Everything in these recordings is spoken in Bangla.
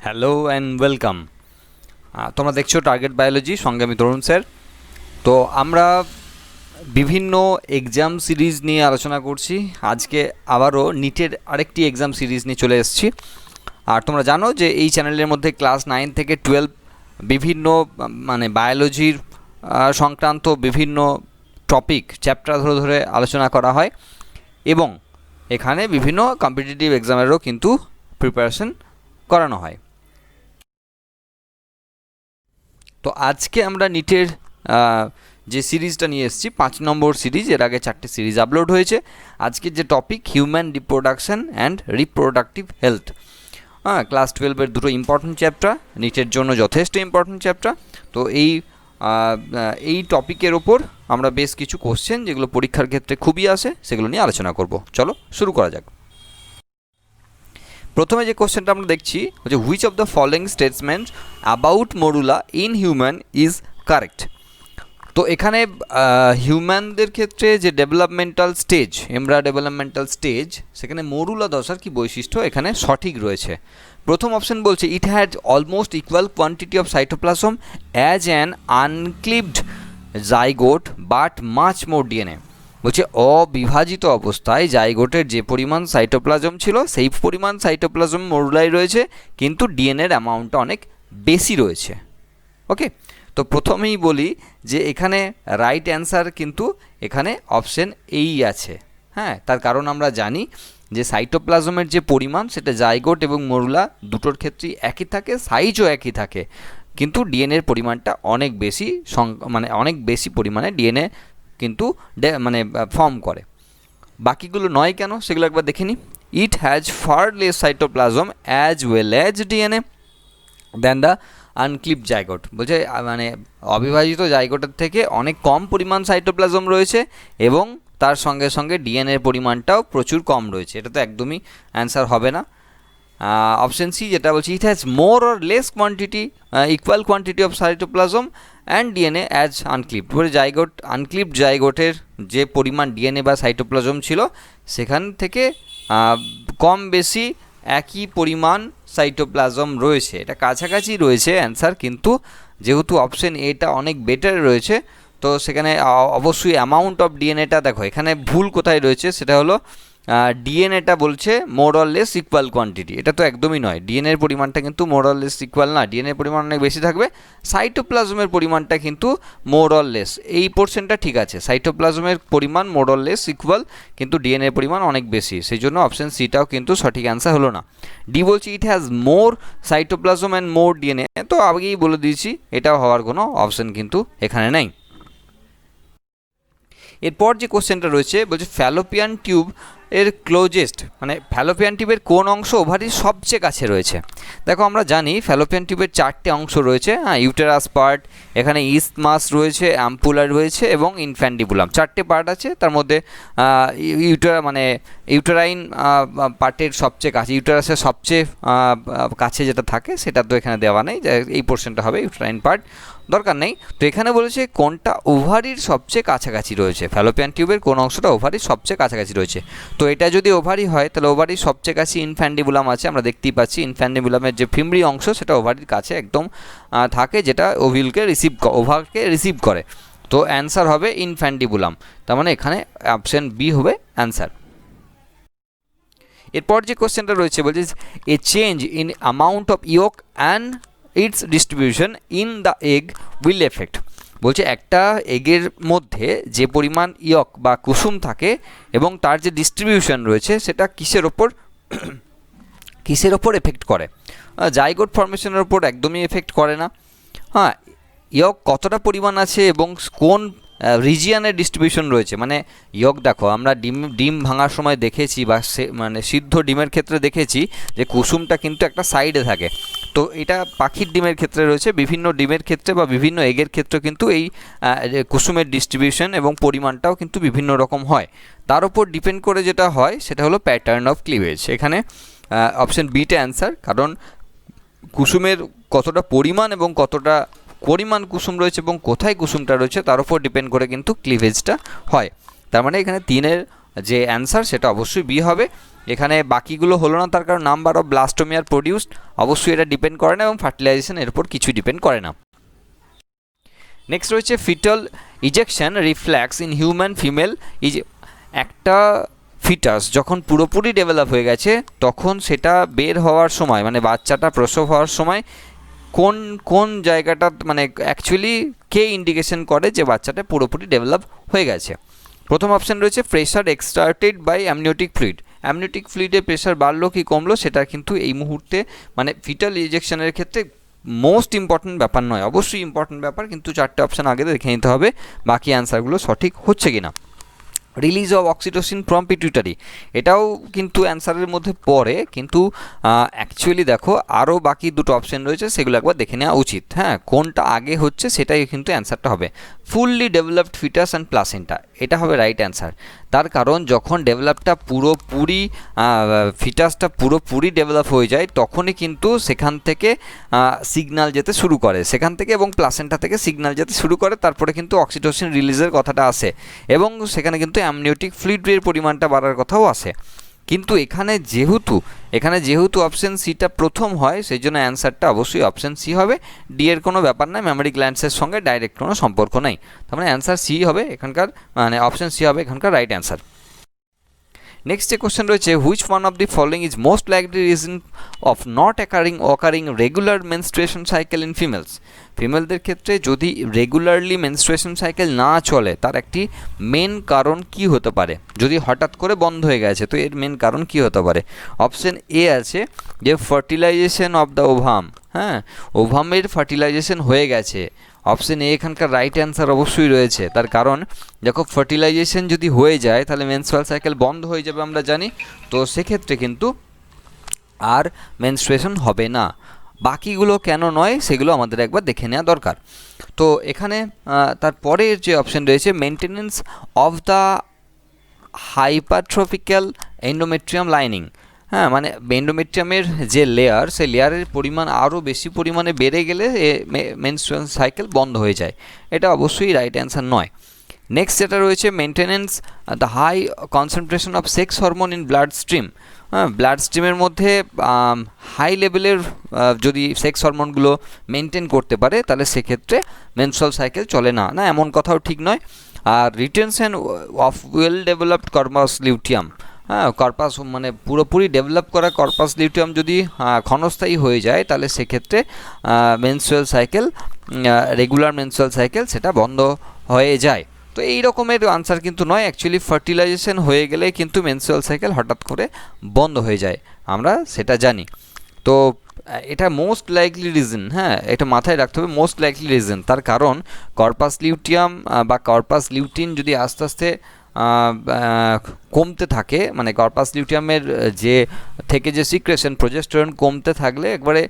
Hello and welcome. তোমরা দেখছো টার্গেট বায়োলজি, সঙ্গে আমি তরুণ স্যার। তো আমরা বিভিন্ন এক্সাম সিরিজ নিয়ে আলোচনা করছি। আজকে আবারও নিটের আরেকটি এক্সাম সিরিজ নিয়ে চলে এসেছি। আর তোমরা জানো যে এই চ্যানেলের মধ্যে ক্লাস 9 থেকে 12 বিভিন্ন বায়োলজির সংক্রান্ত বিভিন্ন টপিক চ্যাপ্টার ধরে ধরে আলোচনা করা হয়, এবং এখানে বিভিন্ন কম্পিটিটিভ এক্সামেরও কিন্তু প্রিপারেশন করানো হয়। তো আজকে আমরা নিটের যে সিরিজটা নিয়ে এসেছি 5 নম্বর সিরিজ, এর আগে 4টে সিরিজ আপলোড হয়েছে। আজকের যে topic human reproduction and reproductive health, class 12-এর দুটো ইম্পর্টেন্ট চ্যাপ্টার, নিটের জন্য যথেষ্ট ইম্পর্টেন্ট চ্যাপ্টার। তো এই টপিকের ওপর আমরা বেশ কিছু কোশ্চেন, যেগুলো পরীক্ষার ক্ষেত্রে খুবই আসে, সেগুলো নিয়ে আলোচনা করব। চলো শুরু করা যাক। প্রথমে যে কোশ্চেনটা আমরা দেখছি হচ্ছে, which of the following statement about morula in human is correct. তো এখানে হিউম্যানদের ক্ষেত্রে যে ডেভেলপমেন্টাল স্টেজ, ডেভেলপমেন্টাল স্টেজ, সেখানে মরুলা দশার কি বৈশিষ্ট্য এখানে সঠিক রয়েছে। প্রথম অপশন বলছে, it had almost equal quantity of cytoplasm as an uncleaved zygote but much more DNA. বলছে অবিভাজিত অবস্থায় জাইগোটের যে পরিমাণ সাইটোপ্লাজম ছিল সেই পরিমাণ সাইটোপ্লাজম মরুলায় রয়েছে, কিন্তু ডিএনএর অ্যামাউন্টটা অনেক বেশি রয়েছে। ওকে, তো প্রথমেই বলি যে এখানে রাইট অ্যান্সার কিন্তু এখানে অপশন এই আছে। হ্যাঁ, তার কারণ আমরা জানি যে সাইটোপ্লাজমের যে পরিমাণ সেটা জাইগোট এবং মরুলা দুটোর ক্ষেত্রেই একই থাকে, সাইজও একই থাকে, কিন্তু ডিএনএর পরিমাণটা অনেক বেশি, অনেক বেশি পরিমাণে ডিএনএ কিন্তু ফর্ম করে। বাকিগুলো নয় কেন সেগুলো একবার দেখে নিই। It has far less cytoplasm as well as DNA than the uncleaved zygote. বলছে অবিভাজিত জাইগোটের থেকে অনেক কম পরিমাণ সাইটোপ্লাজম রয়েছে, এবং তার সঙ্গে সঙ্গে ডিএনএর পরিমাণটাও প্রচুর কম রয়েছে। এটা তো একদমই অ্যান্সার হবে না। অপশন সি যেটা বলছে, it has more or less quantity equal quantity of cytoplasm and DNA as uncleaved. বলে আনক্লিপড জাইগোটের যে পরিমাণ ডিএনএ বা সাইটোপ্লাজম ছিল সেখান থেকে কম বেশি একই পরিমাণ সাইটোপ্লাজম রয়েছে। এটা কাছাকাছি রয়েছে অ্যান্সার, কিন্তু যেহেতু অপশন এটা অনেক বেটার রয়েছে, তো সেখানে অবশ্যই অ্যামাউন্ট অফ ডিএনএটা দেখো এখানে ভুল কোথায় রয়েছে, সেটা হলো ডিএনএটা বলছে মোর অর লেস ইকুয়াল কোয়ান্টিটি। এটা তো একদমই নয়, ডিএনএর পরিমাণটা কিন্তু মোর অর লেস ইকুয়াল না, ডিএনএর পরিমাণ অনেক বেশি থাকবে, সাইটোপ্লাজমের পরিমাণটা কিন্তু মোর অর লেস। এই পোর্শনটা ঠিক আছে, সাইটোপ্লাজমের পরিমাণ মোর অর লেস ইকুয়াল, কিন্তু ডিএনএর পরিমাণ অনেক বেশি, সেই জন্য অপশন সিটাও কিন্তু সঠিক অ্যান্সার হলো না। ডি বলছি, ইট has more cytoplasm and more DNA, তো আগেই বলে দিয়েছি এটাও হওয়ার কোনো অপশন কিন্তু এখানে নেই। এরপর যে কোশ্চেনটা রয়েছে বলছে, ফ্যালোপিয়ান টিউব এর ক্লোজেস্ট, ফ্যালোপিয়ান টিউবের কোন অংশ ওভারির সবচেয়ে কাছে রয়েছে। দেখো আমরা জানি ফ্যালোপিয়ান টিউবের 4টে অংশ রয়েছে। ইউটেরাস পার্ট, এখানে ইসথমাস রয়েছে, অ্যাম্পুলা রয়েছে এবং ইনফ্যান্ডিবুলাম, 4টে পার্ট আছে। তার মধ্যে ইউটেরাইন পার্টের সবচেয়ে কাছে, ইউটেরাসের সবচেয়ে কাছে যেটা থাকে সেটা তো এখানে দেওয়া নেই, এই পোর্শনটা হবে ইউটেরাইন পার্ট, দরকার নেই। তো এখানে বলেছে কোনটা ওভারির সবচেয়ে কাছাকাছি রয়েছে, ফ্যালোপিয়ান টিউবের কোন অংশটা ওভারির সবচেয়ে কাছাকাছি রয়েছে। তো এটা যদি ওভারি হয় তাহলে ওভারির সবচেয়ে কাছে ইনফ্যান্ডিবুলাম আছে, আমরা দেখতেই পাচ্ছি ইনফ্যান্ডিবুলামের যে ফিমরি অংশ সেটা ওভারির কাছে একদম থাকে, যেটা ওভারকে রিসিভ করে। তো অ্যান্সার হবে ইনফ্যান্ডিবুলাম, তার মানে এখানে অপশন বি হবে অ্যান্সার। এরপর যে কোশ্চেনটা রয়েছে বলছে, a change in amount of yolk and its distribution in the egg will affect. বলছে একটা এগের মধ্যে যে পরিমাণ ইয়ক বা কুসুম থাকে এবং তার যে ডিস্ট্রিবিউশন রয়েছে সেটা কিসের ওপর এফেক্ট করে। জাইগোট ফর্মেশনের ওপর একদমই এফেক্ট করে না। হ্যাঁ, ইয়ক কতটা পরিমাণ আছে এবং কোন রিজিয়ানের ডিস্ট্রিবিউশন রয়েছে, ইয়ক দেখো আমরা ডিম ভাঙার সময় দেখেছি, বা সিদ্ধ ডিমের ক্ষেত্রে দেখেছি যে কুসুমটা কিন্তু একটা সাইডে থাকে। তো এটা পাখির ডিমের ক্ষেত্রে রয়েছে, বিভিন্ন ডিমের ক্ষেত্রে বা বিভিন্ন এগের ক্ষেত্রে কিন্তু এই কুসুমের ডিস্ট্রিবিউশন এবং পরিমাণটাও কিন্তু বিভিন্ন রকম হয়। তার উপর ডিপেন্ড করে যেটা হয় সেটা হলো প্যাটার্ন অফ ক্লিভেজ। এখানে অপশন বিটা অ্যান্সার, কারণ কুসুমের কতটা পরিমাণ এবং কতটা পরিমাণ কুসুম রয়েছে এবং কোথায় কুসুমটা রয়েছে তার উপর ডিপেন্ড করে কিন্তু ক্লিভেজটা হয়। তার মানে এখানে 3-এর যে অ্যান্সার সেটা অবশ্যই বি হবে। এখানে বাকিগুলো হলো না, তার কারণ নাম্বার অফ ব্লাস্টোমিয়ার প্রডিউসড, অবশ্যই এটা ডিপেন্ড করে না, এবং ফার্টিলাইজেশন এর উপর কিছুই ডিপেন্ড করে না। নেক্সট রয়েছে fetal ejection reflex in human female. একটা ফিটাস যখন পুরোপুরি ডেভেলপ হয়ে গেছে তখন সেটা বের হওয়ার সময়, মানে বাচ্চাটা প্রসব হওয়ার সময় কোন কোন জায়গাটা মানে অ্যাকচুয়ালি কে ইন্ডিকেশন করে যে বাচ্চাটা পুরোপুরি ডেভেলপ হয়ে গেছে। প্রথম অপশান রয়েছে pressure exerted by amniotic fluid. Amniotic ফ্লুইডের প্রেশার বাড়লো কি কমলো সেটা কিন্তু এই মুহূর্তে মানে ফিটাল ইজেকশনের ক্ষেত্রে মোস্ট ইম্পর্ট্যান্ট ব্যাপার নয়, অবশ্যই ইম্পর্ট্যান্ট ব্যাপার, কিন্তু চারটে অপশান আগে দেখে নিতে হবে বাকি অ্যান্সারগুলো সঠিক হচ্ছে কিনা। Release of oxytocin from pituitary, এটাও কিন্তু অ্যান্সারের মধ্যে পড়ে, কিন্তু অ্যাকচুয়ালি দেখো আরও বাকি দুটো অপশান রয়েছে, সেগুলো একবার দেখে নেওয়া উচিত। হ্যাঁ, কোনটা আগে হচ্ছে সেটাই কিন্তু অ্যান্সারটা হবে। Fully developed foetus and placenta, এটা হবে রাইট অ্যান্সার। তার কারণ যখন ডেভেলপটা পুরোপুরি ফিটাসটা পুরোপুরি ডেভেলপ হয়ে যায় তখনই কিন্তু সেখান থেকে সিগন্যাল যেতে শুরু করে, সেখান থেকে এবং প্লাসেন্টা থেকে সিগন্যাল যেতে শুরু করে, তারপরে কিন্তু অক্সিটোসিন রিলিজের কথাটা আসে এবং সেখানে কিন্তু অ্যামনিওটিক ফ্লুইডের পরিমাণটা বাড়ার কথাও আসে। কিন্তু এখানে যেহেতু অপশান সিটা প্রথম হয়, সেই জন্য অ্যান্সারটা অবশ্যই অপশান সি হবে। ডি এর কোনো ব্যাপার নাই, মেমোরি গ্ল্যান্ডসের সঙ্গে ডাইরেক্ট কোনো সম্পর্ক নাই, তার মানে অ্যান্সার সি হবে এখানকার, মানে অপশান সি হবে এখানকার রাইট অ্যান্সার। নেক্সট যে কোশ্চেন রয়েছে, which one of the following is most likely reason of not occurring regular menstruation cycle in females. ফিমেলদের ক্ষেত্রে যদি রেগুলারলি মেনস্ট্রুয়েশন সাইকেল না চলে তার একটি মেন কারণ কি হতে পারে, যদি হঠাৎ করে বন্ধ হয়ে গেছে তো এর মেন কারণ কি হতে পারে। অপশন এ আছে যে ফার্টিলাইজেশন অফ দ্য ওভাম, হ্যাঁ ওভামের ফার্টিলাইজেশন হয়ে গেছে, অপশন এ এখানকার রাইট অ্যান্সার অবশ্যই রয়েছে। তার কারণ দেখো ফার্টিলাইজেশন যদি হয়ে যায় তাহলে মেনস্ট্রুয়াল সাইকেল বন্ধ হয়ে যাবে আমরা জানি, তো সেক্ষেত্রে কিন্তু আর মেনস্ট্রুয়েশন হবে না। বাকিগুলো কেন নয় সেগুলো আমাদের একবার দেখে নেওয়া দরকার। তো এখানে তারপরের যে অপশন রয়েছে maintenance of the hypertrophical endometrium lining, হ্যাঁ মানে এন্ডোমেট্রিয়ামের যে লেয়ার, সেই লেয়ারের পরিমাণ আরও বেশি পরিমাণে বেড়ে গেলে মেনস্ট্রুয়াল সাইকেল বন্ধ হয়ে যায়, এটা অবশ্যই রাইট অ্যান্সার নয়। নেক্সট যেটা রয়েছে maintenance the high concentration of sex hormone in bloodstream, হ্যাঁ ব্লাড স্ট্রিমের মধ্যে হাই লেভেলের যদি সেক্স হরমোনগুলো মেনটেন করতে পারে তাহলে সেক্ষেত্রে মেনস্ট্রুয়াল সাইকেল চলে না, না এমন কথাও ঠিক নয়। আর retention of well developed corpus luteum, হ্যাঁ কর্পাস মানে পুরোপুরি ডেভেলপ করা কর্পাস লিউটিয়াম যদি ক্ষণস্থায়ী হয়ে যায় তাহলে সেক্ষেত্রে menstrual cycle, regular menstrual cycle সেটা বন্ধ হয়ে যায়। তো এই রকমের আনসার কিন্তু নয়, অ্যাকচুয়ালি ফার্টিলাইজেশন হয়ে গেলে কিন্তু মেনস্ট্রুয়াল সাইকেল হঠাৎ করে বন্ধ হয়ে যায়, আমরা সেটা জানি। তো এটা মোস্ট লাইকলি রিজন, হ্যাঁ এটা মাথায় রাখতে হবে মোস্ট লাইকলি রিজন, তার কারণ কর্পাস লিউটিয়াম বা কর্পাস লিউটিন যদি আস্তে আস্তে কমতে থাকে, মানে কর্পাস লিউটিয়ামের যে থেকে যে সিক্রেশন প্রোজেস্টেরন কমতে থাকলে একবারে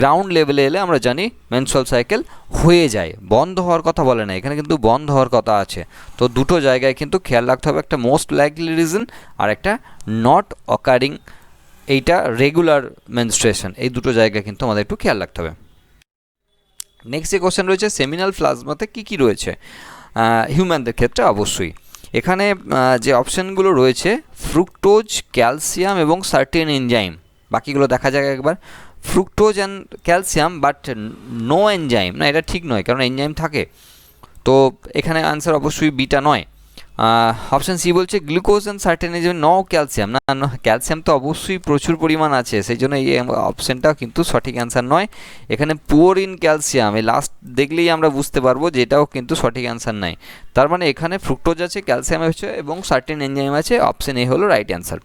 গ্রাউন্ড লেভেলে এলে আমরা জানি মেনস্ট্রুয়াল সাইকেল হয়ে যায়, বন্ধ হওয়ার কথা বলে না, এখানে কিন্তু বন্ধ হওয়ার কথা আছে। তো দুটো জায়গায় কিন্তু খেয়াল রাখতে হবে, একটা মোস্ট লাইকলি রিজন আর একটা নট অকারিং, এইটা রেগুলার মেনস্ট্রুয়েশন, এই দুটো জায়গায় কিন্তু আমাদের একটু খেয়াল রাখতে হবে। নেক্সট যে কোশ্চেন রয়েছে সেমিনাল প্লাজমাতে কী কী রয়েছে হিউম্যানদের ক্ষেত্রে, অবশ্যই এখানে যে অপশানগুলো রয়েছে ফ্রুক্টোজ, ক্যালসিয়াম এবং সার্টেন এনজাইম, বাকিগুলো দেখা যাক একবার। Fructose and calcium but no enzyme, না এটা ঠিক নয়, কারণ এনজাইম থাকে, তো এখানে আনসার অবশ্যই বিটা নয়। অপশান সি বলছে glucose and certain enzyme no calcium, না ক্যালসিয়াম তো অবশ্যই প্রচুর পরিমাণ আছে, সেই জন্য এই অপশানটাও কিন্তু সঠিক অ্যান্সার নয়। এখানে পুয়ার ইন ক্যালসিয়াম, এই লাস্ট দেখলেই আমরা বুঝতে পারবো যে এটাও কিন্তু সঠিক অ্যান্সার নাই, তার মানে এখানে ফ্রুক্টোজ আছে, ক্যালসিয়াম আছে এবং সার্টেন এনজাইম আছে, অপশান এ হলো রাইট অ্যান্সার।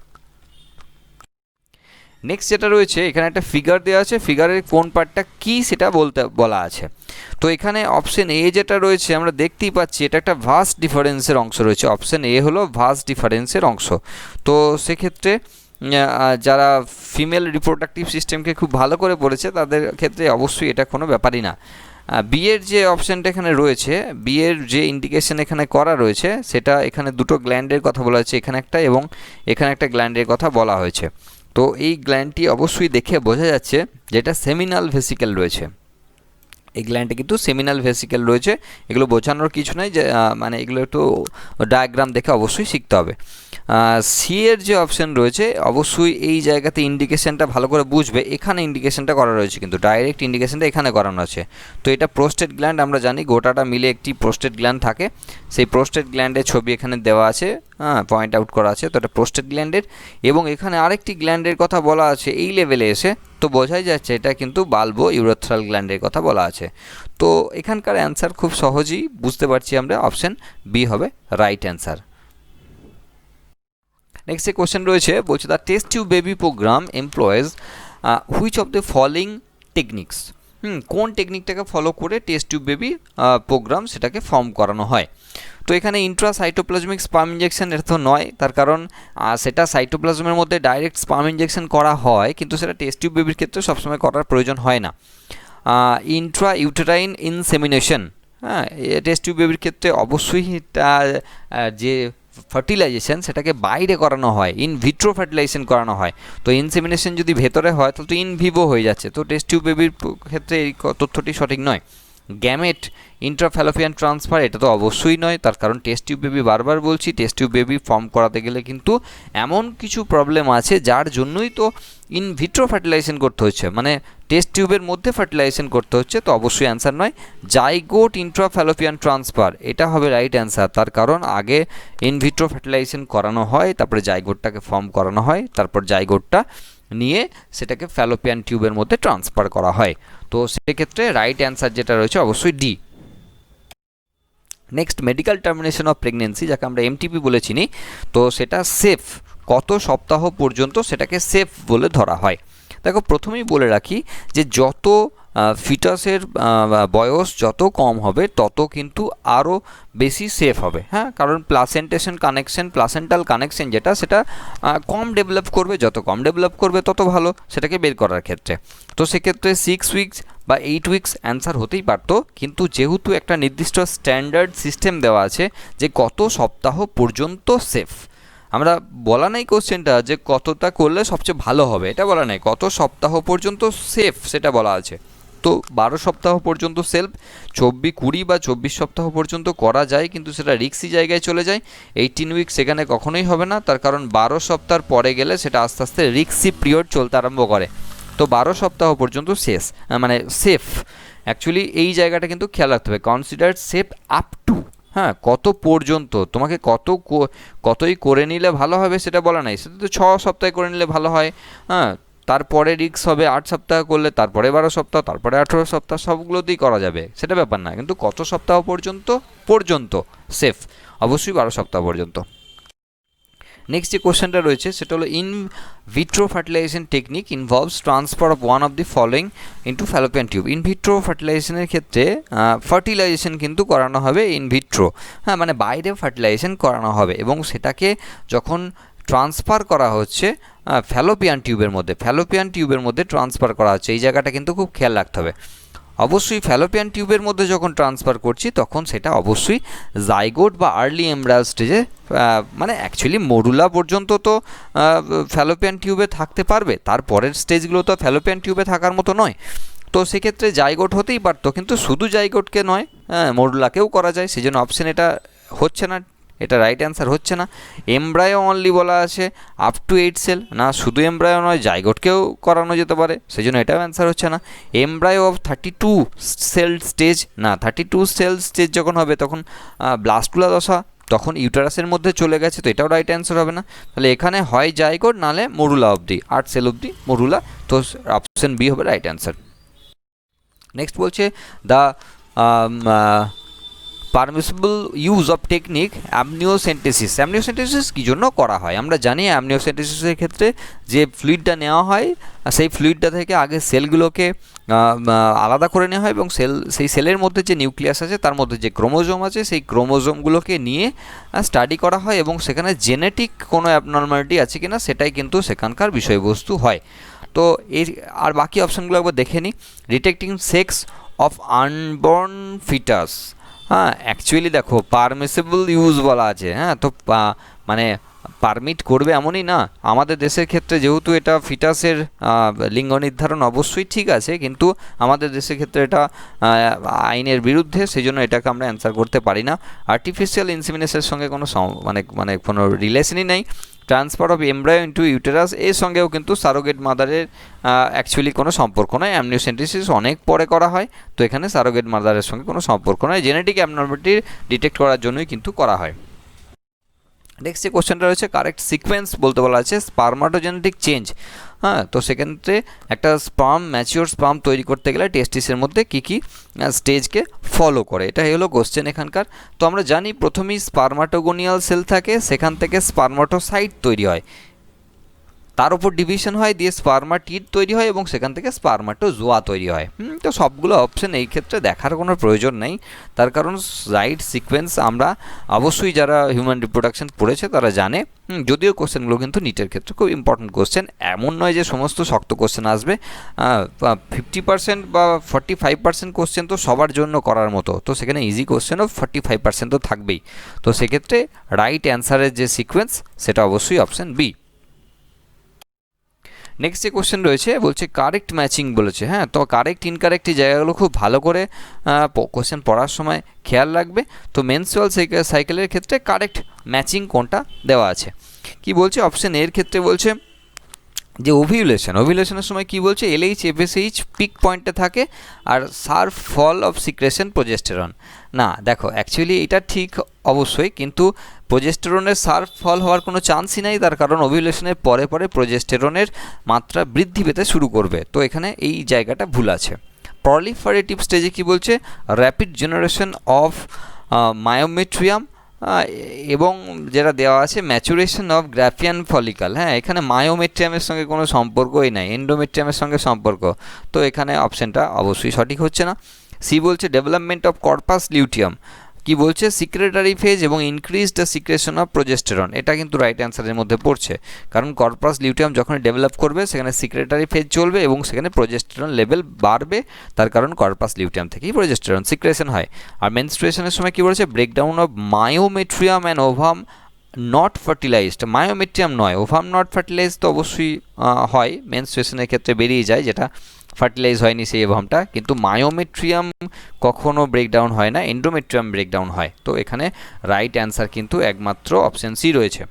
নেক্সট যেটা রয়েছে এখানে একটা ফিগার দেওয়া আছে, ফিগারের কোন পার্টটা কী সেটা বলা আছে। তো এখানে অপশন এ যেটা রয়েছে আমরা দেখতেই পাচ্ছি এটা একটা ভাস্ট ডিফারেন্সের অংশ রয়েছে, অপশন এ হলো ভাস্ট ডিফারেন্সের অংশ। তো সেক্ষেত্রে যারা ফিমেল রিপ্রোডাক্টিভ সিস্টেমকে খুব ভালো করে পড়েছে তাদের ক্ষেত্রে অবশ্যই এটা কোনো ব্যাপারই না। বিয়ের যে অপশানটা এখানে রয়েছে, বিয়ের যে ইন্ডিকেশন এখানে করা রয়েছে সেটা এখানে দুটো গ্ল্যান্ডের কথা বলা হয়েছে, এখানে একটা এবং এখানে একটা গ্ল্যান্ডের কথা বলা হয়েছে। তো এই গ্ল্যান্ডটি অবশ্যই দেখে বোঝা যাচ্ছে যেটা সেমিনাল ভেসিকেল রয়েছে, এই গ্ল্যান্ডে কিন্তু সেমিনাল ভেসিকেল রয়েছে। এগুলো বোঝানোর কিছু নেই, যে মানে এগুলো একটু ডায়াগ্রাম দেখে অবশ্যই শিখতে হবে। সি এর যে অপশান রয়েছে অবশ্যই এই জায়গাতে ইন্ডিকেশনটা ভালো করে বুঝবে। এখানে ইন্ডিকেশনটা করা রয়েছে, কিন্তু ডাইরেক্ট ইন্ডিকেশনটা এখানে করানো আছে। তো এটা প্রোস্টেট গ্ল্যান্ড, আমরা জানি গোটাটা মিলে একটি প্রোস্টেট গ্ল্যান্ড থাকে। সেই প্রোস্টেট গ্ল্যান্ডের ছবি এখানে দেওয়া আছে, পয়েন্ট আউট করা আছে। তো এটা প্রোস্টেট গ্ল্যান্ডের, এবং এখানে আরেকটি গ্ল্যান্ডের কথা বলা আছে এই লেভেলে এসে, তো বোঝাই যাচ্ছে এটা কিন্তু বাল্বো ইউরেথ্রাল গ্ল্যান্ডের কথা বলা আছে। তো এখানকার অ্যান্সার খুব সহজেই বুঝতে পারছি আমরা, অপশান বি হবে রাইট অ্যান্সার। নেক্সট যে কোশ্চেন রয়েছে বলছে the test tube baby programme employs which of the following techniques. কোন টেকনিকটাকে ফলো করে টেস্ট টিউব বেবি প্রোগ্রাম সেটাকে ফর্ম করানো হয়। তো এখানে ইন্ট্রাসাইটোপ্লাজমিক স্পার্ম ইঞ্জেকশন এটা তো নয়, তার কারণ সেটা সাইটোপ্লাজমের মধ্যে ডাইরেক্ট স্পার্ম ইঞ্জেকশন করা হয়, কিন্তু সেটা টেস্ট টিউব বেবির ক্ষেত্রে সবসময় করার প্রয়োজন হয় না। ইন্ট্রা ইউটেরাইন ইনসেমিনেশন, হ্যাঁ, টেস্ট টিউব বেবির ক্ষেত্রে অবশ্যই যে ফার্টিলাইজেশন সেটাকে বাইরে করানো হয়, ইন ভিট্রো ফার্টিলাইজেশন করানো হয়। তো ইনসেমিনেশন যদি ভেতরে হয় তাহলে তো ইন ভিভো হয়ে যাচ্ছে। তো টেস্ট টিউব বেবির ক্ষেত্রে এই তথ্যটি সঠিক নয়। গ্যামেট ইন্ট্রাফ্যালোপিয়ান ট্রান্সফার এটা তো অবশ্যই নয়, তার কারণ টেস্ট টিউব বেবি বারবার বলছি টেস্ট টিউব বেবি ফর্ম করাতে গেলে কিন্তু এমন কিছু প্রবলেম আছে যার জন্যই তো ইন ভিট্রো ফার্টিলাইজেশন করতে হচ্ছে, মানে টেস্ট টিউবের মধ্যে ফার্টিলাইজেশন করতে হচ্ছে। তো অবশ্যই অ্যান্সার নয়। জাইগোট ইন্ট্রাফ্যালোপিয়ান ট্রান্সফার এটা হবে রাইট অ্যান্সার, তার কারণ আগে ইন ভিট্রো ফার্টিলাইজেশন করানো হয়, তারপরে জাইগোটটাকে ফর্ম করানো হয়, তারপর জাইগোটটা নিয়ে সেটাকে ফ্যালোপিয়ান টিউবের মধ্যে ট্রান্সফার করা হয়। তো সেক্ষেত্রে রাইট অ্যান্সার যেটা রয়েছে অবশ্যই D. Next medical termination of pregnancy, যাকে আমরা এমটিপি বলে চিনি, তো সেটা সেফ কত সপ্তাহ পর্যন্ত সেটাকে সেফ বলে ধরা হয়। দেখো প্রথমেই বলে রাখি যে যত ফিটাসের বয়স যত কম হবে তত কিন্তু আরও বেশি সেফ হবে, হ্যাঁ, কারণ প্লাসেন্টাল কানেকশন যেটা সেটা কম ডেভেলপ করবে, যত কম ডেভেলপ করবে তত ভালো সেটাকে বের করার ক্ষেত্রে। তো সেক্ষেত্রে 6 উইকস বা 8 উইকস অ্যান্সার হতেই পারতো, কিন্তু যেহেতু একটা নির্দিষ্ট স্ট্যান্ডার্ড সিস্টেম দেওয়া আছে যে কত সপ্তাহ পর্যন্ত সেফ, আমরা বলা নেই কোশ্চেনটা যে কতটা করলে সবচেয়ে ভালো হবে, এটা বলা নেই, কত সপ্তাহ পর্যন্ত সেফ সেটা বলা আছে। তো 12 সপ্তাহ পর্যন্ত সেলফ, 20 বা 24 সপ্তাহ পর্যন্ত করা যায়, কিন্তু সেটা রিক্সি জায়গায় চলে যায়। 18 উইক সেখানে কখনোই হবে না, তার কারণ 12 সপ্তাহ পরে গেলে সেটা আস্তে আস্তে রিক্সি পিরিয়ড চলতে আরম্ভ করে। তো 12 সপ্তাহ পর্যন্ত মানে সেফ। অ্যাকচুয়ালি এই জায়গাটা কিন্তু খেয়াল রাখতে হবে, কনসিডার সেফ আপ টু, হ্যাঁ, কত পর্যন্ত, তোমাকে কতই করে নিলে ভালো হবে সেটা বলা নাই, সেটা তো 6 সপ্তাহে করে নিলে ভালো হয়, হ্যাঁ, তারপরে রিক্স হবে 8 সপ্তাহ করলে, তারপরে 12 সপ্তাহ, তারপরে 18 সপ্তাহ, সবগুলোতেই করা যাবে, সেটা ব্যাপার না, কিন্তু কত সপ্তাহ পর্যন্ত সেফ, অবশ্যই 12 সপ্তাহ পর্যন্ত। নেক্সট যে কোশ্চেনটা রয়েছে সেটা হলো in vitro fertilisation technique involves transfer of one of the following into fallopian tube. In vitro ফার্টিলাইজেশনের ক্ষেত্রে ফার্টিলাইজেশন কিন্তু করানো হবে ইন ভিট্রো, হ্যাঁ, মানে বাইরে ফার্টিলাইজেশন করানো হবে, এবং সেটাকে যখন ট্রান্সফার করা হচ্ছে ফ্যালোপিয়ান টিউবের মধ্যে ট্রান্সফার করা হচ্ছে, এই জায়গাটা কিন্তু খুব খেয়াল রাখতে হবে। অবশ্যই ফ্যালোপিয়ান টিউবের মধ্যে যখন ট্রান্সফার করছি তখন সেটা অবশ্যই জাইগোট বা আর্লি এমব্রায়ো স্টেজে, মানে অ্যাকচুয়ালি মরুলা পর্যন্ত তো ফ্যালোপিয়ান টিউবে থাকতে পারবে, তারপরের স্টেজগুলো তো ফ্যালোপিয়ান টিউবে থাকার মতো নয়। তো সেক্ষেত্রে জাইগোট হতেই পারতো, কিন্তু শুধু জাইগোটকে নয়, মরুলাকেও করা যায়, সেই জন্য অপশান এটা হচ্ছে না, এটা রাইট অ্যান্সার হচ্ছে না। এমব্রায়ো অনলি বলা আছে আপ টু 8 সেল, না শুধু এমব্রায়ো নয় জাইগোটকেও করানো যেতে পারে, সেই জন্য এটাও অ্যান্সার হচ্ছে না। এমব্রায়ো অফ 32 সেল স্টেজ, না 32 সেল স্টেজ যখন হবে তখন ব্লাস্টুলা দশা, তখন ইউটারাসের মধ্যে চলে গেছে, তো এটাও রাইট অ্যান্সার হবে না। তাহলে এখানে হয় জাইগোট, নাহলে মরুলা অবধি 8 সেল অবধি মরুলা, তো অপশন বি হবে রাইট অ্যান্সার। নেক্সট বলছে the permissible use of technique amniocentesis কী জন্য করা হয়। আমরা জানি অ্যামনিওসেন্টেসিসের ক্ষেত্রে যে ফ্লুইডটা নেওয়া হয় সেই ফ্লুইডটা থেকে আগে সেলগুলোকে আলাদা করে নেওয়া হয়, এবং সেই সেলের মধ্যে যে নিউক্লিয়াস আছে তার মধ্যে যে ক্রোমোজোম আছে সেই ক্রোমোজোমগুলোকে নিয়ে স্টাডি করা হয়, এবং সেখানে জেনেটিক কোনো অ্যাবনর্মালিটি আছে কিনা সেটাই কিন্তু সেখানকার বিষয়বস্তু হয়। তো এর আর বাকি অপশানগুলো একবার দেখে নিই। Detecting sex of unborn foetus, হ্যাঁ, অ্যাকচুয়ালি দেখো পারমিসিবল ইউজ বলা আছে, হ্যাঁ, তো মানে পারমিট করবে এমনই না। আমাদের দেশের ক্ষেত্রে যেহেতু এটা ফিটাসের লিঙ্গ নির্ধারণ অবশ্যই ঠিক আছে, কিন্তু আমাদের দেশের ক্ষেত্রে এটা আইনের বিরুদ্ধে, সেই জন্য এটাকে আমরা অ্যান্সার করতে পারি না। আর্টিফিশিয়াল ইনসেমিনেশনের সঙ্গে কোনো মানে কোনো রিলেশনই নেই। Transfer of embryo into uterus এর সঙ্গেও কিন্তু সারোগেট মাদারের অ্যাকচুয়ালি কোনো সম্পর্ক নয়। অ্যামনিওসেন্টেসিস অনেক পরে করা হয়, তো এখানে সারোগেট মাদারের সঙ্গে কোনো সম্পর্ক নয়, জেনেটিক অ্যাবনর্মালিটি ডিটেক্ট করার জন্যই কিন্তু করা হয়। নেক্সট যে কোশ্চেনটা রয়েছে কারেক্ট সিকোয়েন্স বলতে বলা আছে স্পারমাটোজেনেটিক চেঞ্জ। হ্যাঁ, তো সেক্ষেত্রে একটা ম্যাচিওর স্পার্ম তৈরি করতে গেলে টেস্টিসের মধ্যে কী কী স্টেজকে ফলো করে, এটা হলো কোশ্চেন এখানকার। তো আমরা জানি প্রথমেই স্পারমাটোগোনিয়াল সেল থাকে, সেখান থেকে স্পারমাটোসাইট তৈরি হয়, তার উপর ডিভিশন হয়, দিয়ে স্পারমাটিড তৈরি হয় এবং সেখান থেকে স্পারমাটোজোয়া তৈরি হয়। তো সবগুলো অপশন এই ক্ষেত্রে দেখার কোনো প্রয়োজন নেই, তার কারণ রাইট সিকোয়েন্স আমরা অবশ্যই যারা হিউম্যান রিপ্রোডাকশন পড়েছে তারা জানে। যদিও কোশ্চেনগুলো কিন্তু নিটের ক্ষেত্রে খুব ইম্পর্টেন্ট কোশ্চেন, এমন নয় যে সমস্ত শক্ত কোশ্চেন আসবে। 50% বা 45% কোশ্চেন তো সবার জন্য করার মতো, তো সেখানে ইজি কোশ্চেনও 45% তো থাকবেই। তো সেক্ষেত্রে রাইট অ্যান্সারের যে সিকোয়েন্স সেটা অবশ্যই অপশান বি। নেক্সট যে কোশ্চেন রয়েছে বলছে কারেক্ট ম্যাচিং বলেছে। হ্যাঁ, তো কারেক্ট ইনকারেক্ট এই জায়গাগুলো খুব ভালো করে কোশ্চেন পড়ার সময় খেয়াল রাখবে। তো মেনস্ট্রুয়াল সাইকেলের ক্ষেত্রে কারেক্ট ম্যাচিং কোনটা দেওয়া আছে, কি বলছে অপশান এর ক্ষেত্রে বলছে যে ওভিউলেশনের সময় কি বলছে LH FSH পিক পয়েন্টে থাকে আর sharp fall of secretion progesterone. না দেখো, অ্যাকচুয়ালি এটা ঠিক অবশ্যই, কিন্তু প্রোজেস্টেরনের সার্ভ ফল হওয়ার কোনো চান্সই নাই, তার কারণ ওভিউলেশনের পরে পরে প্রোজেস্টেরনের মাত্রা বৃদ্ধি পেতে শুরু করবে, তো এখানে এই জায়গাটা ভুল আছে। প্রলিফারেটিভ স্টেজে কি বলছে র্যাপিড জেনারেশন অফ মায়োমেট্রিয়াম এবং যেটা দেওয়া আছে ম্যাচুরেশন অফ গ্রাফিয়ান ফলিকাল। হ্যাঁ, এখানে মায়োমেট্রিয়ামের সঙ্গে কোনো সম্পর্কই নাই, এন্ডোমেট্রিয়ামের সঙ্গে সম্পর্ক, তো এখানে অপশানটা অবশ্যই সঠিক হচ্ছে না। সি বলছে ডেভেলপমেন্ট অফ কর্পাস লিউটিয়াম, কি বলছে সিক্রেটারি ফেজ এবং increase the secretion of progesterone, এটা কিন্তু রাইট অ্যান্সারের মধ্যে পড়ছে, কারণ কর্পাস লিউটিয়াম যখন ডেভেলপ করবে সেখানে সিক্রেটারি ফেজ চলবে এবং সেখানে প্রোজেস্টেরন লেভেল বাড়বে, তার কারণ কর্পাস লিউটিয়াম থেকেই প্রোজেস্টেরন সিক্রেশন হয়। আর মেনস্ট্রুয়েশনের সময় কি বলেছে breakdown of myometrium and ovum not fertilised, myometrium নয় ওভাম নট ফার্টিলাইজড তো অবশ্যই হয়, মেনস্ট্রুয়েশনের ক্ষেত্রে বেরিয়ে যায় যেটা ফার্টিলাইজ হয়নি সেই ওভামটা, কিন্তু মায়োমেট্রিয়াম কখনো ব্রেকডাউন হয় না, এন্ডোমেট্রিয়াম ব্রেকডাউন হয়। তো এখানে রাইট অ্যান্সার কিন্তু একমাত্র অপশান সি রয়েছে।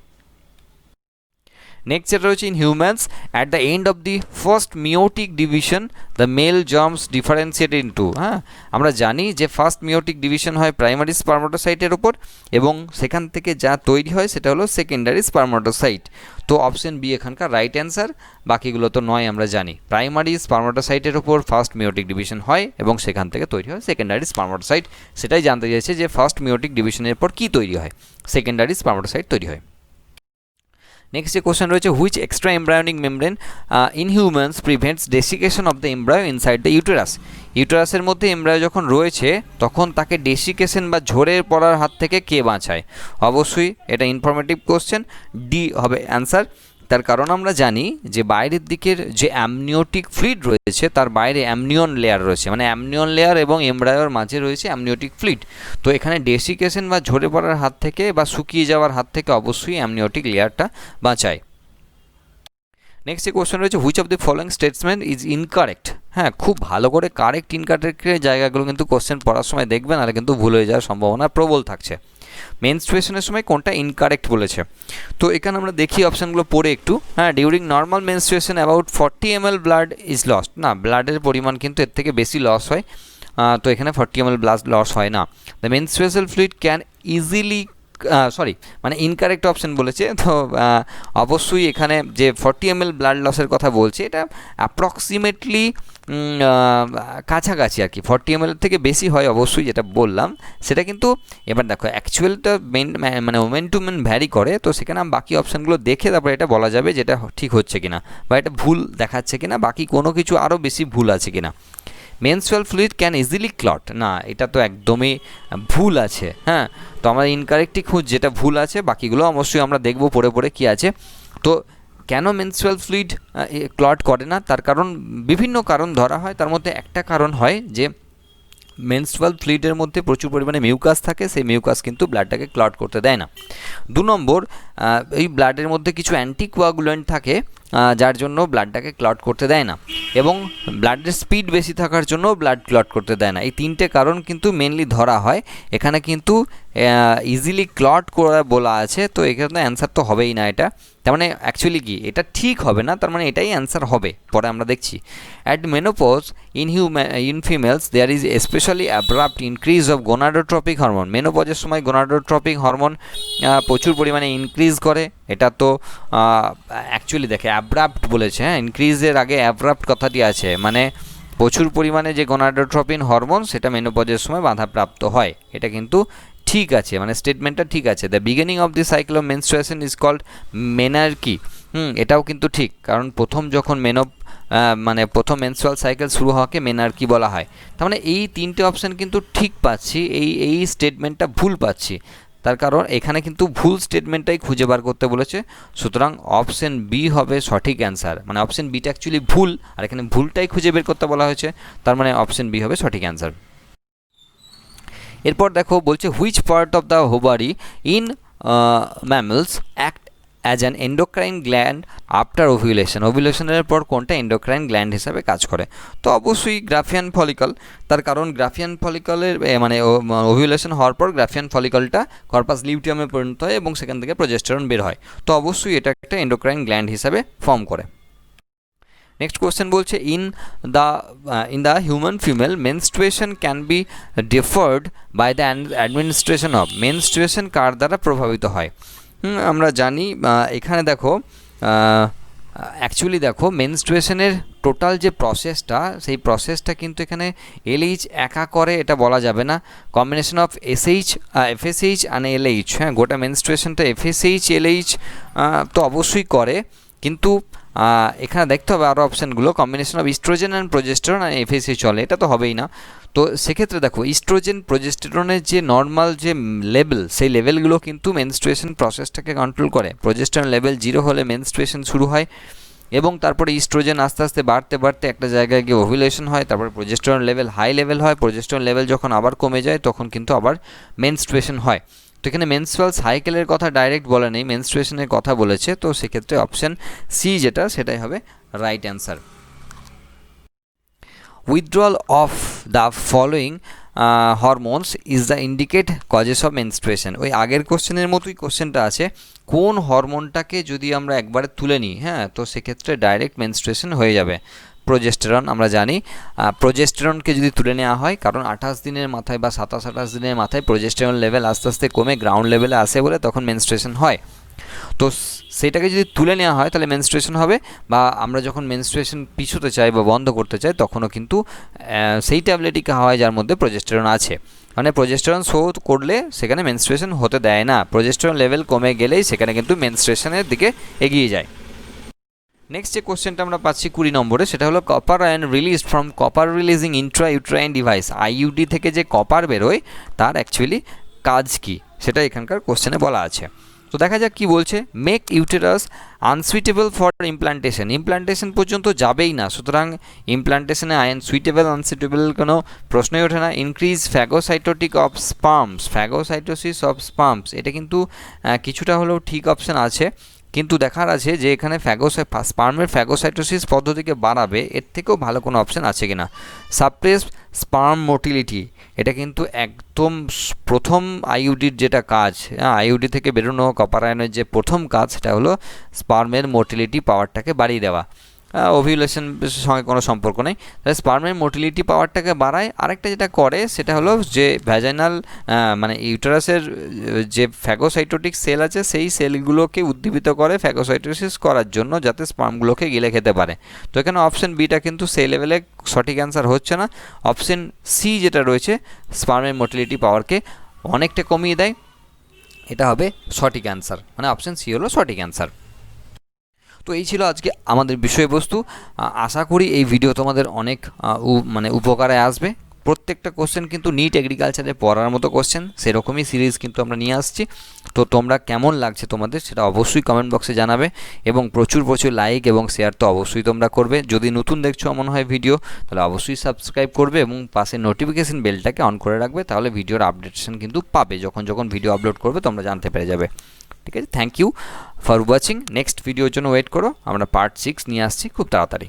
নেক্সট যেটা রয়েছে in humans at the end of the first meiotic division the male germs differentiate into. হ্যাঁ, আমরা জানি যে ফার্স্ট মিওটিক ডিভিশন হয় প্রাইমারি স্পারমাটোসাইটের উপর এবং সেখান থেকে যা তৈরি হয় সেটা হলো সেকেন্ডারি স্পারমাটোসাইট। তো অপশন বি এখানকার রাইট অ্যান্সার, বাকিগুলো তো নয় আমরা জানি। প্রাইমারি স্পারমাটোসাইটের উপর ফার্স্ট মিওটিক ডিভিশন হয় এবং সেখান থেকে তৈরি হয় সেকেন্ডারি স্পারমাটোসাইট, সেটাই জানতে চাইছে যে ফার্স্ট মিওটিক ডিভিশনের পর কী তৈরি হয়, সেকেন্ডারি স্পারমাটোসাইট তৈরি হয়। নেক্সট যে কোশ্চেন রয়েছে which extra embryonic membrane in humans prevents desiccation of the embryo inside the uterus. ইউটেরাসের মধ্যে এমব্রায়ো যখন রয়েছে তখন তাকে ডেসিকেশন বা ঝরে পড়ার হাত থেকে কে বাঁচায়? অবশ্যই এটা ইনফরমেটিভ কোশ্চেন, ডি হবে অ্যান্সার। তার কারণ আমরা জানি যে বাইরের দিকের যে অ্যামনিওটিক ফ্লুইড রয়েছে তার বাইরে অ্যামনিয়ন লেয়ার রয়েছে, মানে অ্যামনিয়ন লেয়ার এবং এমব্রায়োর মাঝে রয়েছে অ্যামনিওটিক ফ্লুইড। তো এখানে ডেসিকেশন বা ঝরে পড়ার হাত থেকে বা শুকিয়ে যাওয়ার হাত থেকে অবশ্যই অ্যামনিওটিক লেয়ারটা বাঁচায়। নেক্সট যে কোশ্চেন রয়েছে which of the following statement is incorrect. হ্যাঁ, খুব ভালো করে কারেক্ট ইনকারেক্টের জায়গাগুলো কিন্তু কোশ্চেন পড়ার সময় দেখবেন, নাহলে কিন্তু ভুল হয়ে যাওয়ার সম্ভাবনা প্রবল থাকছে। মেনস্ট্রুয়েশনের সময় কোনটা ইনকারেক্ট বলেছে, তো এখানে আমরা দেখি অপশানগুলো পড়ে একটু। হ্যাঁ, during normal menstruation about 40 ml blood is lost. না, ব্লাডের পরিমাণ কিন্তু এর থেকে বেশি লস হয়, তো এখানে 40 ml ব্লাড লস হয় না। The menstruational fluid can easily মানে ইনকারেক্ট অপশন বলেছে, তো অবশ্যই এখানে যে 40 ml ব্লাড লসের কথা বলছে এটা অ্যাপ্রক্সিমেটলি কাছাকাছি আর কি, 40 ml থেকে বেশি হয় অবশ্যই, যেটা বললাম সেটা কিন্তু। এবার দেখো অ্যাকচুয়ালটা মানে ওমেন টু মেন ভ্যারি করে, তো সেখানে বাকি অপশানগুলো দেখে তারপরে এটা বলা যাবে যেটা ঠিক হচ্ছে কিনা বা এটা ভুল দেখাচ্ছে কিনা, বাকি কোনো কিছু আরও বেশি ভুল আছে কিনা। Menstrual fluid can easily clot, না এটা তো একদমই ভুল আছে। হ্যাঁ, তো আমরা ইনকারেক্টই খুঁজ, যেটা ভুল আছে বাকিগুলো অবশ্যই আমরা দেখব পড়ে পড়ে কী আছে। তো কেন মেনস্ট্রুয়াল ফ্লুইড ক্লট করে না, তার কারণ বিভিন্ন কারণ ধরা হয়, তার মধ্যে একটা কারণ হয় যে মেনস্ট্রুয়াল ফ্লুইডের মধ্যে প্রচুর পরিমাণে মিউকাস থাকে, সেই মিউকাস কিন্তু ব্লাডটাকে ক্লট করতে দেয় না। 2 নম্বর, এই ব্লাডের মধ্যে কিছু অ্যান্টিকোয়াগুলেন্ট থাকে যার জন্য ব্লাডটাকে ক্লট করতে দেয় না, এবং ব্লাডের স্পিড বেশি থাকার জন্য ব্লাড ক্লট করতে দেয় না। এই 3টে কারণ কিন্তু মেনলি ধরা হয় এখানে, কিন্তু ইজিলি ক্লট করা বলা আছে, তো এখানে অ্যান্সার তো হবেই না এটা। তার মানে অ্যাকচুয়ালি কি এটা ঠিক হবে না, তার মানে এটাই অ্যান্সার হবে, পরে আমরা দেখছি। At menopause in females there is specially abrupt increase of gonadotropic hormone. মেনোপজের সময় গোনাডোট্রপিক হরমোন প্রচুর পরিমাণে ইনক্রিজ করে। এটা তো অ্যাকচুয়ালি দেখে অ্যাব্রাপ্ট বলেছে, হ্যাঁ, ইনক্রিজের আগে অ্যাব্রাপ্ট কথাটি আছে, মানে প্রচুর পরিমাণে যে গোনাডোট্রপিন হরমোন সেটা মেনোপজের সময় বাধাপ্রাপ্ত হয়। এটা কিন্তু ঠিক আছে, মানে স্টেটমেন্টটা ঠিক আছে। The beginning of the cycle of menstruation is called menarche. এটাও কিন্তু ঠিক, কারণ প্রথম যখন মানে প্রথম মেনস্ট্রুয়াল সাইকেল শুরু হওয়াকে মেনার্কি বলা হয়। তার মানে এই 3টে অপশান কিন্তু ঠিক পাচ্ছি, এই স্টেটমেন্টটা ভুল পাচ্ছি। তার কারণ এখানে কিন্তু ভুল স্টেটমেন্টটাই খুঁজে বার করতে বলেছে, সুতরাং অপশন বি হবে সঠিক অ্যান্সার। মানে অপশন বিটা অ্যাকচুয়ালি ভুল, আর এখানে ভুলটাই খুঁজে বের করতে বলা হয়েছে, তার মানে অপশন বি হবে সঠিক অ্যান্সার। এরপর দেখো বলছে which part of the ovary in mammals act as an endocrine gland after ovulation. ওভিউলেশনের পর কোনটা এন্ডোক্রাইন গ্ল্যান্ড হিসাবে কাজ করে? তো অবশ্যই গ্রাফিয়ান ফলিকল, তার কারণ গ্রাফিয়ান ফলিকলের মানে ওভিউলেশন হওয়ার পর গ্রাফিয়ান ফলিকলটা কর্পাস লিউটিয়ামে পরিণত হয় এবং সেখান থেকে প্রজেস্টেরন বের হয়, তো অবশ্যই এটা একটা এন্ডোক্রাইন গ্ল্যান্ড হিসাবে ফর্ম করে। নেক্সট কোয়েশ্চেন বলছে in the human female menstruation can be deferred by the administration of. মেনস্ট্রুয়েশন কার দ্বারা প্রভাবিত হয়? আমরা জানি এখানে দেখো অ্যাকচুয়ালি দেখো মেনস্ট্রুয়েশনের টোটাল যে প্রসেসটা, সেই প্রসেসটা কিন্তু এখানে এলএইচ একা করে এটা বলা যাবে না। কম্বিনেশন অফ এফএসএইচ আর এলএইচ, হ্যাঁ, গোটা মেনস্ট্রুয়েশনটা এফএসএইচ এলএইচ তো অবশ্যই করে, কিন্তু এখানে দেখতে হবে আরও অপশানগুলো। Combination of oestrogen and progesterone আর এফএসএ চলে, এটা তো হবেই না। তো সেক্ষেত্রে দেখো ইস্ট্রোজেন প্রোজেস্টেরনের যে নর্মাল যে লেভেল, সেই লেভেলগুলো কিন্তু মেনস্ট্রুয়েশন প্রসেসটাকে কন্ট্রোল করে। প্রোজেস্টেরন লেভেল 0 হলে মেনস্ট্রুয়েশন শুরু হয়, এবং তারপরে ইস্ট্রোজেন আস্তে আস্তে বাড়তে বাড়তে একটা জায়গায় গিয়ে ওভিউলেশন হয়, তারপরে প্রোজেস্টেরন লেভেল হাই লেভেল হয়, প্রোজেস্টেরন লেভেল যখন আবার কমে যায় তখন কিন্তু আবার মেনস্ট্রুয়েশন হয়। তো এখানে মেনস্ট্রুয়াল সাইকেলের কথা ডাইরেক্ট বলা নেই, মেনস্ট্রুয়েশনের কথা বলেছে, তো সেক্ষেত্রে অপশান সি যেটা সেটাই হবে right answer. Withdrawal of the following hormones is the indicate causes of menstruation. ওই আগের কোশ্চেনের মতোই কোশ্চেনটা আছে, কোন হরমোনটাকে যদি আমরা একবারে তুলে নিই, হ্যাঁ, তো সেক্ষেত্রে ডাইরেক্ট মেনস্ট্রুয়েশন হয়ে যাবে। প্রোজেস্টেরন আমরা জানি, প্রোজেস্টেরনকে যদি তুলে নেওয়া হয়, কারণ 28 দিনের মাথায় বা 27-28 দিনের মাথায় প্রোজেস্টেরন লেভেল আস্তে আস্তে কমে গ্রাউন্ড লেভেলে আসে বলে তখন মেনস্ট্রুয়েশন হয়। তো সেটাকে যদি তুলে নেওয়া হয় তাহলে মেনস্ট্রুয়েশন হবে, বা আমরা যখন মেনস্ট্রুয়েশন পিছোতে চাই বা বন্ধ করতে চাই তখনও কিন্তু সেই ট্যাবলেটই খাওয়া হয় যার মধ্যে প্রোজেস্টেরন আছে। মানে প্রোজেস্টেরন শো করলে সেখানে মেনস্ট্রুয়েশন হতে দেয় না, প্রোজেস্টেরন লেভেল কমে গেলেই সেখানে কিন্তু মেনস্ট্রুয়েশনের দিকে এগিয়ে যায়। নেক্সট যে কোশ্চেনটা আমরা পাচ্ছি 20 নম্বরে, সেটা হলো copper ion release from copper releasing Intra uterine device. IUD থেকে যে কপার বেরোয় তার অ্যাকচুয়ালি কাজ কি সেটা এখানকার কোশ্চেনে বলা আছে। তো দেখা যাক কি বলছে। Make uterus unsuitable for implantation. Implantation পর্যন্ত যাবেই না, সুতরাং ইমপ্লান্টেশনে আয়ন সুইটেবল আনসুইটেবল কোনো প্রশ্নই ওঠে না। ইনক্রিজ ফ্যাগোসাইটোটিক অফ স্পার্মস, ফ্যাগোসাইটোসিস অফ স্পার্মস, এটা কিন্তু কিছুটা হলেও ঠিক অপশান আছে, কিন্তু দেখার আছে যে এখানে স্পার্মের ফ্যাগোসাইটোসিস পদ্ধতিকে বাড়াবে, এর থেকেও ভালো কোনো অপশান আছে কিনা। সাপ্রেস স্পার্ম মোটিলিটি, এটা কিন্তু একদম প্রথম আইইউডির যেটা কাজ, আইইউডি থেকে বেরোনো কপার আয়নের যে প্রথম কাজ সেটা হলো স্পার্মের মোটিলিটি পাওয়ারটাকে বাড়িয়ে দেওয়া। ওভিউলেশন সঙ্গে কোনো সম্পর্ক নেই, তাহলে স্পার্মের মোটিলিটি পাওয়ারটাকে বাড়ায়। আরেকটা যেটা করে সেটা হলো যে ভ্যাজাইনাল মানে ইউটেরাসের যে ফ্যাগোসাইটোটিক সেল আছে সেই সেলগুলোকে উদ্দীপিত করে ফ্যাগোসাইটোসিস করার জন্য, যাতে স্পার্মগুলোকে গিলে খেতে পারে। তো এখানে অপশন বিটা কিন্তু সেই লেভেলে সঠিক অ্যান্সার হচ্ছে না। অপশন সি যেটা রয়েছে স্পার্মের মোটিলিটি পাওয়ারকে অনেকটা কমিয়ে দেয়, এটা হবে সঠিক অ্যান্সার, মানে অপশন সি হলো সঠিক অ্যান্সার। তো এই ছিল আজকে আমাদের বিষয়বস্তু। আশা করি এই ভিডিও তোমাদের অনেক মানে উপকারে আসবে। প্রত্যেকটা কোশ্চেন কিন্তু নিট এগ্রিকালচারে পড়ার মতো কোশ্চেন, সেরকমই সিরিজ কিন্তু আমরা নিয়ে আসছি। তো তোমরা কেমন লাগছে তোমাদের সেটা অবশ্যই কমেন্ট বক্সে জানাবে, এবং প্রচুর লাইক এবং শেয়ার তো অবশ্যই তোমরা করবে। যদি নতুন দেখছো মনে হয় ভিডিও, তাহলে অবশ্যই সাবস্ক্রাইব করবে এবং পাশে নোটিফিকেশন বেলটাকে অন করে রাখবে, তাহলে ভিডিওর আপডেটেশন কিন্তু পাবে, যখন ভিডিও আপলোড করবে তোমরা জানতে পেরে যাবে। ঠিক আছে, thank you for watching. Next ভিডিওর জন্য ওয়েট করো, আমরা পার্ট 6 নিয়ে আসছি খুব তাড়াতাড়ি।